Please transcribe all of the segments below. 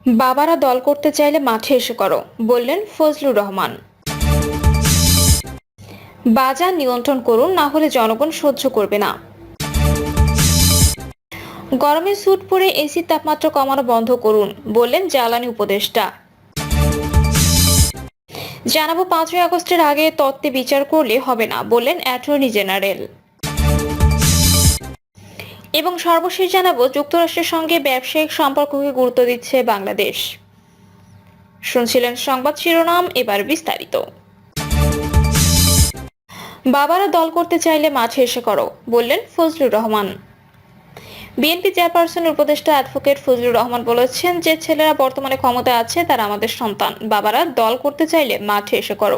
বাবারা দল করতে চাইলে মাঠে এসে করো, বললেন ফজলুর রহমান। বাজার নিয়ন্ত্রণ করুন, না হলে জনগণ সহ্য করবে না। গরমে স্যুট পরে এসির তাপমাত্রা কমানো বন্ধ করুন, বললেন জ্বালানি উপদেষ্টা। জানাবো 5ই আগস্টের আগে তত্ত্বে বিচার করলে হবে না, বললেন অ্যাটর্নি জেনারেল। এবং সর্বশেষ জানাবো যুক্তরাষ্ট্রের সঙ্গে ব্যবসায়িক সম্পর্ককে গুরুত্ব দিচ্ছে বাংলাদেশ। শুনছিলেন সংবাদ শিরোনাম, এবার বিস্তারিত। বাবারা দল করতে চাইলে মাঠে এসে করো, বললেন ফজলুর রহমান। বিএনপি চেয়ারপারসনের উপদেষ্টা অ্যাডভোকেট ফজলুর রহমান বলেছেন যে ছেলেরা বর্তমানে ক্ষমতায় আছে, তারা আমাদের সন্তান। বাবারা দল করতে চাইলে মাঠে এসে করো।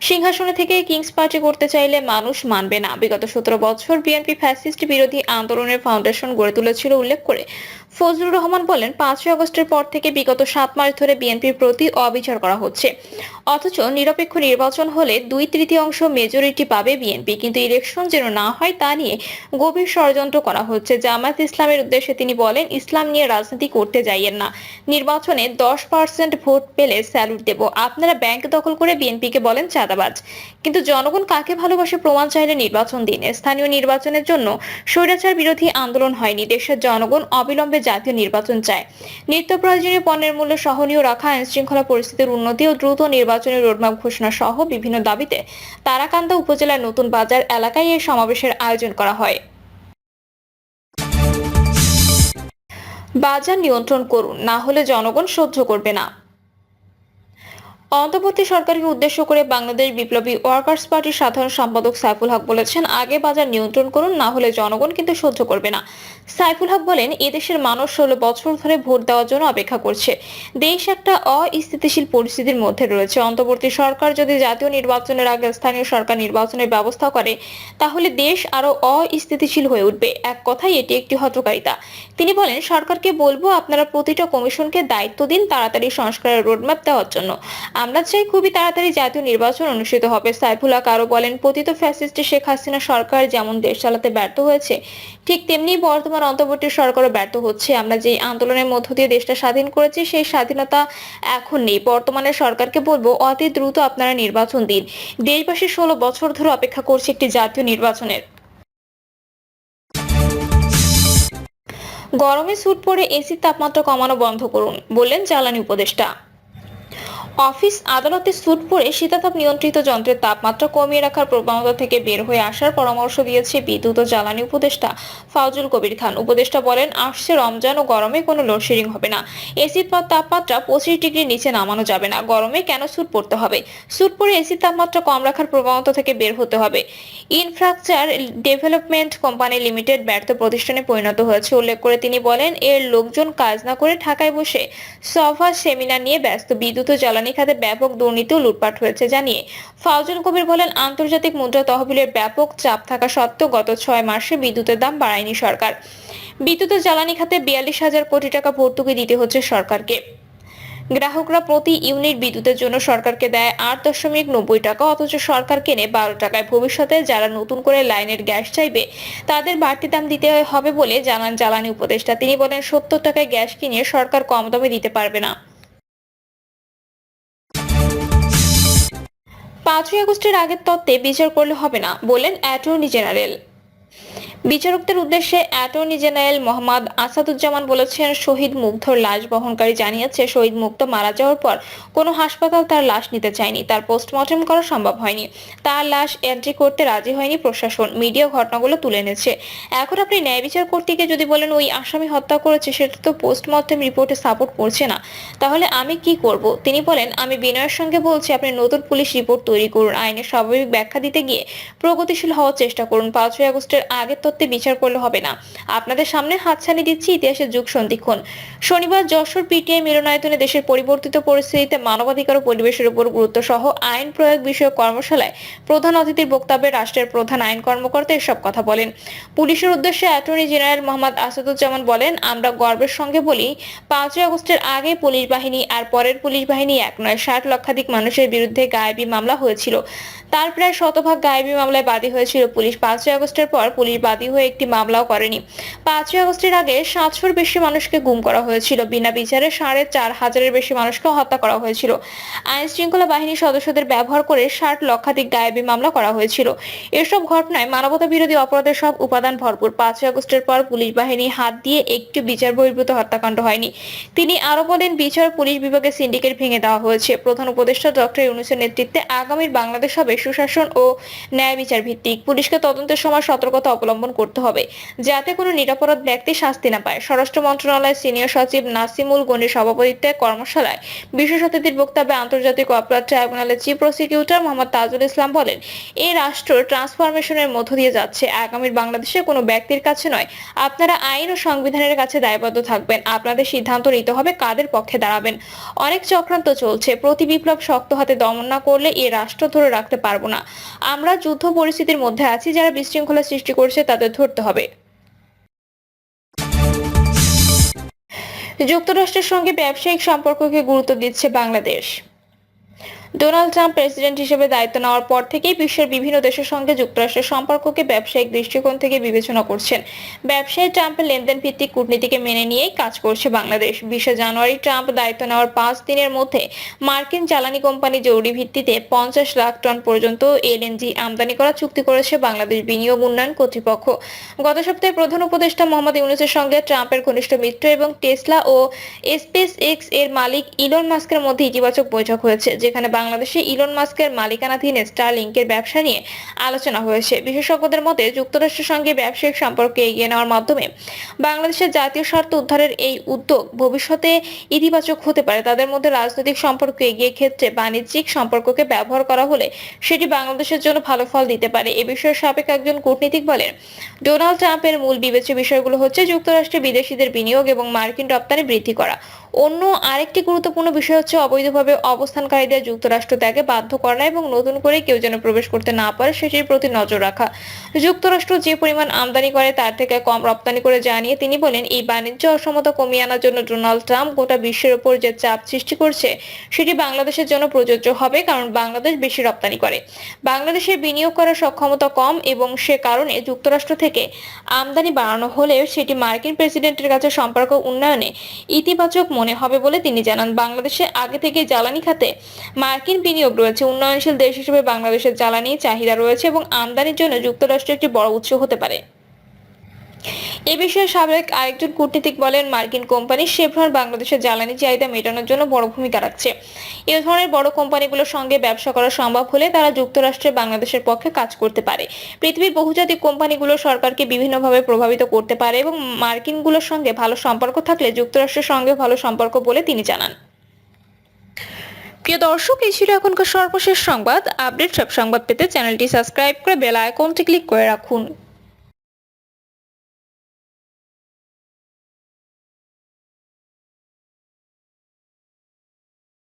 সিংহাসনে থেকে কিংস পার্টি করতে চাইলে মানুষ মানবে না। বিগত 17 বছর বিএনপি ফ্যাসিস্ট বিরোধী আন্দোলনের ফাউন্ডেশন গড়ে তুলেছিল উল্লেখ করে ফজলুর রহমান বলেন, 5ই আগস্টের পর থেকে বিগত 7 মাস ধরে বিএনপির প্রতি অবিচার করা হচ্ছে। অথচ নিরপেক্ষ নির্বাচন হলে 2/3 মেজরিটি পাবে বিএনপি, কিন্তু ইলেকশন যেন না হয় তা নিয়ে গভীর ষড়যন্ত্র করা হচ্ছে। জামায়াত ইসলামের উদ্দেশ্যে তিনি বলেন, ইসলাম নিয়ে রাজনীতি করতে যাইয়েন না। নির্বাচনে 10% ভোট পেলে স্যালুট দেব। আপনারা ব্যাংক দখল করে বিএনপিকে বলেন চাঁদাবাজ, কিন্তু জনগণ কাকে ভালোবাসে প্রমাণ চাইলে নির্বাচন দিন। স্থানীয় নির্বাচনের জন্য স্বৈরাচার বিরোধী আন্দোলন হয়নি। দেশের জনগণ অবিলম্বে জাতীয় নির্বাচন চায়। নিত্য প্রয়োজনীয় পণ্যের মূল্য সহনীয় রাখা, আইন শৃঙ্খলা পরিস্থিতির উন্নতি ও দ্রুত নির্বাচনের রোডম্যাপ ঘোষণা সহ বিভিন্ন দাবিতে তারাকান্দা উপজেলার নতুন বাজার এলাকায় এই সমাবেশের আয়োজন করা হয়। বাজার নিয়ন্ত্রণ করুন, না হলে জনগণ সহ্য করবে না। অন্তর্বর্তী সরকারকে উদ্দেশ্য করে বাংলাদেশ বিপ্লবী ওয়ার্কার্স পার্টির সাধারণ সম্পাদক সাইফুল হক বলেছেন, আগে বাজার নিয়ন্ত্রণ করুন, না হলে জনগণ কিন্তু সহ্য করবে না। সাইফুল হক বলেন, এদেশের মানুষ 16 বছর ধরে ভোট দেওয়ার জন্য অপেক্ষা করছে। দেশ একটা অস্থিতিশীল পরিস্থিতির মধ্যে রয়েছে। অন্তর্বর্তী সরকার যদি জাতীয় নির্বাচনের আগে স্থানীয় সরকার নির্বাচনের ব্যবস্থা করে, তাহলে দেশ আরো অস্থিতিশীল হয়ে উঠবে। এক কথায় এটি একটি হঠকারিতা। তিনি বলেন, সরকারকে বলবো, আপনারা প্রতিটা কমিশনকে দায়িত্ব দিন তাড়াতাড়ি সংস্কারের রোডম্যাপ দেওয়ার জন্য। আমরা চাই খুবই তাড়াতাড়ি জাতীয় নির্বাচন অনুষ্ঠিত হবে। সাইফুল হক আরো বলেন, পতিত ফ্যাসিস্ট শেখ হাসিনা সরকার যেমন দেশ চালাতে ব্যর্থ হয়েছে, ঠিক তেমনি বর্তমান অন্তর্বর্তী সরকারও ব্যর্থ হচ্ছে। আমরা যে আন্দোলনের মধ্য দিয়ে দেশটা স্বাধীন করেছি, সেই স্বাধীনতা এখন নেই। বর্তমানে সরকারকে বলবো, অতি দ্রুত আপনারা নির্বাচন দিন। দেশবাসী 16 বছর ধরে অপেক্ষা করছে একটি জাতীয় নির্বাচনের। গরমে স্যুট পরে এসির তাপমাত্রা কমানো বন্ধ করুন, বললেন জ্বালানি উপদেষ্টা। অফিস আদালতে স্যুট পরে শীতাতপ নিয়ন্ত্রিত যন্ত্রের তাপমাত্রা কমিয়ে রাখার প্রবণতা থেকে বের হয়ে আসার পরামর্শ দিয়েছে বিদ্যুৎ ও জ্বালানি উপদেষ্টা ফাউজুল কবির খান। উপদেষ্টা বলেন, আসছে রমজান ও গরমে কোনো লোডশেডিং হবে না। এসির তাপমাত্রা 25 ডিগ্রির নিচে নামানো যাবে না। গরমে কেন স্যুট পরতে হবে? স্যুট পরে এসির তাপমাত্রা কম রাখার প্রবণতা থেকে বের হতে হবে। ইনফ্রাস্ট্রাকচার ডেভেলপমেন্ট কোম্পানি লিমিটেড ব্যর্থ প্রতিষ্ঠানে পরিণত হয়েছে উল্লেখ করে তিনি বলেন, এর লোকজন কাজ না করে ঢাকায় বসে সভা সেমিনার নিয়ে ব্যস্ত। বিদ্যুৎ ও জ্বালানি খাতে ব্যাপক দুর্নীতি ও লুটপাট হয়েছে জানিয়ে ফাউজুল কবির বলেন, আন্তর্জাতিক মুদ্রা তহবিলের ব্যাপক চাপ থাকা সত্ত্বেও গত 6 মাসে বিদ্যুতের দাম বাড়ায়নি সরকার। বিদ্যুৎ ও জ্বালানি খাতে 42,000 কোটি টাকা ভর্তুকি দিতে হচ্ছে সরকারকে। গ্রাহকরা প্রতি ইউনিট বিদ্যুতের জন্য সরকারকে দেয় 8.90 টাকা, অথচ সরকার কেনে 12 টাকায়। ভবিষ্যতে যারা নতুন করে লাইনের গ্যাস চাইবে, তাদের বাড়তি দাম দিতে হবে বলে জানান জ্বালানি উপদেষ্টা। তিনি বলেন, 70 টাকায় গ্যাস কিনে সরকার কম দামে দিতে পারবে না। 5ই আগস্টের আগের তত্ত্বে বিচার করলে হবে না, বললেন অ্যাটর্নি জেনারেল। বিচারকদের উদ্দেশ্যে অ্যাটর্নি জেনারেল মোহাম্মদ আসাদুজ্জামান বলেছেন, শহীদ মুগ্ধর লাশ বহনকারী জানিয়েছে, শহীদ মুগ্ধ মারা যাওয়ার পর কোনো হাসপাতাল তার লাশ নিতে চায়নি। তার পোস্টমর্টেম করা সম্ভব হয়নি। তার লাশ এন্ট্রি করতে রাজি হয়নি প্রশাসন। মিডিয়া ঘটনাগুলো তুলে এনেছে। এখন আপনি ন্যায় বিচার করতে গিয়ে যদি বলেন ওই আসামি হত্যা করেছে, সেটা তো পোস্টমর্টেম রিপোর্টে সাপোর্ট করছে না, তাহলে আমি কি করব? তিনি বলেন, আমি বিনয়ের সঙ্গে বলছি, আপনি নতুন পুলিশ রিপোর্ট তৈরি করুন। আইনের স্বাভাবিক ব্যাখ্যা দিতে গিয়ে প্রগতিশীল হওয়ার চেষ্টা করুন। 5ই আগস্টের আগের তত্ত্বে বিচার করলে হবে না। আপনাদের সামনে হাতছানি দিচ্ছি ইতিহাসের যুগ সন্ধিক্ষণ। শনিবার যশোর পিটিআই মিলনায়তনে দেশের পরিবর্তিত পরিস্থিতিতে মানবাধিকার ও পরিবেশের উপর গুরুত্ব সহ আইন প্রয়োগ বিষয়ক কর্মশালায় প্রধান অতিথির বক্তব্যে রাষ্ট্রের প্রধান আইন কর্মকর্তা এসব কথা বলেন। পুলিশের উদ্দেশ্যে অ্যাটর্নি জেনারেল মোহাম্মদ আসাদুজ্জামান বলেন, আমরা গর্বের সঙ্গে বলি, 5ই আগস্টের আগে পুলিশ বাহিনী আর পরের পুলিশ বাহিনী এক নয়। 60 লক্ষাধিক মানুষের বিরুদ্ধে গায়েবী মামলা হয়েছিল। তার প্রায় শতভাগ গায়েবী মামলায় বাদী হয়েছিল পুলিশ। 5ই আগস্টের পর পুলিশ বাদী বাদী হয়ে একটি মামলাও করেনি। 5ই আগস্টের আগে 700-র বেশি মানুষকে গুম করা হয়েছিল। বিনা বিচারে 4,500-এর বেশি মানুষকে হত্যা করা হয়েছিল। আইন শৃঙ্খলা বাহিনীর সদস্যদের ব্যবহার করে 60 লক্ষাধিক গায়েবী মামলা করা হয়েছিল। এসব ঘটনায় মানবতা বিরোধী অপরাধের সব উপাদান ভরপুর। 5ই আগস্টের পর পুলিশ বাহিনী হাত দিয়ে একটি বিচার বহির্ভূত হত্যাকাণ্ড হয়নি। তিনি আরো বলেন, বিচার পুলিশ বিভাগের সিন্ডিকেট ভেঙে দেওয়া হয়েছে। প্রধান উপদেষ্টা ডক্টর ইউনূসের নেতৃত্বে আগামীর বাংলাদেশ হবে সুশাসন ও ন্যায় বিচার ভিত্তিক। পুলিশকে তদন্তের সময় সতর্কতা অবলম্বন করতে হবে, যাতে কোনো নিরপরাধ ব্যক্তি শাস্তি না পায়। স্বরাষ্ট্র মন্ত্রণালয়ের সিনিয়র সচিব নাসিমুল গনির সভাপতিত্বে কর্মশালায় বিশেষ অতিথির বক্তব্যে আন্তর্জাতিক অপরাধ ট্রাইব্যুনালের চিফ প্রসিকিউটর মোহাম্মদ তাজুল ইসলাম বলেন, এই রাষ্ট্র ট্রান্সফরমেশনের মধ্য দিয়ে যাচ্ছে। আগামীর বাংলাদেশে কোনো ব্যক্তির কাছে নয়, আপনারা আইন ও সংবিধানের কাছে দায়বদ্ধ থাকবেন। আপনাদের সিদ্ধান্ত নিতে হবে কাদের পক্ষে দাঁড়াবেন। অনেক চক্রান্ত চলছে। প্রতি বিপ্লব শক্ত হাতে দমন না করলে এই রাষ্ট্র ধরে রাখতে পারবো না। আমরা যুদ্ধ পরিস্থিতির মধ্যে আছি। যারা বিশৃঙ্খলা সৃষ্টি করছে তাদের ধরতে হবে। যুক্তরাষ্ট্রের সঙ্গে ব্যবসায়িক সম্পর্ককে গুরুত্ব দিচ্ছে বাংলাদেশ। ডোনাল্ড ট্রাম্প প্রেসিডেন্ট হিসেবে দায়িত্ব নেওয়ার পর থেকেই বিশ্বের বিভিন্ন দেশের সঙ্গে যুক্তরাষ্ট্রের সম্পর্ককে ব্যবসায়িক দৃষ্টিকোণ থেকে বিবেচনা করছেন। ব্যবসায়ী ট্রাম্পের লেনদেন ভিত্তিক কূটনীতিকে মেনে নিয়েই কাজ করছে বাংলাদেশ। 20 জানুয়ারি ট্রাম্প দায়িত্ব নেওয়ার 5 দিনের মধ্যে মার্কিন জ্বালানি কোম্পানি জরুরি ভিত্তিতে 50 লাখ টন পর্যন্ত এলএনজি আমদানি করার চুক্তি করেছে বাংলাদেশ বিনিয়োগ উন্নয়ন কর্তৃপক্ষ। গত সপ্তাহে প্রধান উপদেষ্টা মোহাম্মদ ইউনূসের সঙ্গে ট্রাম্পের ঘনিষ্ঠ মিত্র এবং টেসলা ও স্পেস এক্স এর মালিক ইলন মাস্কের মধ্যে ইতিবাচক বৈঠক হয়েছে, যেখানে বাংলাদেশে ইলন মাস্কের মালিকানাধীন স্টারলিংকের ব্যবসা নিয়ে আলোচনা হয়েছে। বিশেষজ্ঞদের মতে, যুক্তরাষ্ট্রের সঙ্গে ব্যবসায়িক সম্পর্ক এগিয়ে নেওয়ার মাধ্যমে বাংলাদেশের জাতীয় স্বার্থ উদ্ধারের এই উদ্যোগ ভবিষ্যতে ইতিবাচক হতে পারে। তাদের মধ্যে রাজনৈতিক সম্পর্ক এগিয়ে ক্ষেত্রে বাণিজ্যিক সম্পর্ককে ব্যবহার করা হলে সেটি বাংলাদেশের জন্য ভালো ফল দিতে পারে। এ বিষয়ে সাবেক একজন কূটনীতিক বলেন, ডোনাল্ড ট্রাম্পের মূল বিবেচ্য বিষয়গুলো হচ্ছে যুক্তরাষ্ট্রে বিদেশিদের বিনিয়োগ এবং মার্কিন রপ্তানি বৃদ্ধি করা। অন্য আরেকটি গুরুত্বপূর্ণ বিষয় হচ্ছে অবৈধভাবে অবস্থানকারীদের যুক্তরাষ্ট্র ত্যাগে বাধ্য করা এবং নতুন করে কেউ যেন প্রবেশ করতে না পারে সেটির প্রতি নজর রাখা। যুক্তরাষ্ট্র যে পরিমাণ আমদানি করে তার থেকে কম রপ্তানি করে জানিয়ে তিনি বলেন, এই বাণিজ্য অসমতা কমিয়ে আনার জন্য ডোনাল্ড ট্রাম্প গোটা বিশ্বের উপর যে চাপ সৃষ্টি করছে সেটি বাংলাদেশের জন্য প্রযোজ্য হবে, কারণ বাংলাদেশ বেশি রপ্তানি করে। বাংলাদেশের বিনিয়োগ করার সক্ষমতা কম এবং সে কারণে যুক্তরাষ্ট্র থেকে আমদানি বাড়ানো হলেও সেটি মার্কিন প্রেসিডেন্টের কাছে সম্পর্ক উন্নয়নে ইতিবাচক মনে হবে বলে তিনি জানান। বাংলাদেশে আগে থেকে জ্বালানি খাতে মার্কিন বিনিয়োগ রয়েছে। উন্নয়নশীল দেশ হিসেবে বাংলাদেশের জ্বালানি চাহিদা রয়েছে এবং আমদানির জন্য যুক্তরাষ্ট্র একটি বড় উৎস হতে পারে। এ বিষয়ে সাবেক আরেকজন কূটনীতিক বলেন, মার্কিন কোম্পানি শেভরন বাংলাদেশের জ্বালানি চাহিদা মেটানোর জন্য বড় ভূমিকা রাখছে। এ ধরনের বড় কোম্পানিগুলোর সঙ্গে ব্যবসা করা সম্ভব হলে তারা যুক্তরাষ্ট্রে বাংলাদেশের পক্ষে কাজ করতে পারে। পৃথিবীর বহুজাতিক কোম্পানিগুলো সরকারকে বিভিন্নভাবে প্রভাবিত করতে পারে এবং মার্কিনগুলোর সঙ্গে ভালো সম্পর্ক থাকলে যুক্তরাষ্ট্রের সঙ্গে ভালো সম্পর্ক বলে তিনি জানান। প্রিয় দর্শক, এই ছিল এখনকার সর্বশেষ সংবাদ। আপডেট সব সংবাদ পেতে চ্যানেলটি সাবস্ক্রাইব করে বেল আইকনটি ক্লিক করে রাখুন।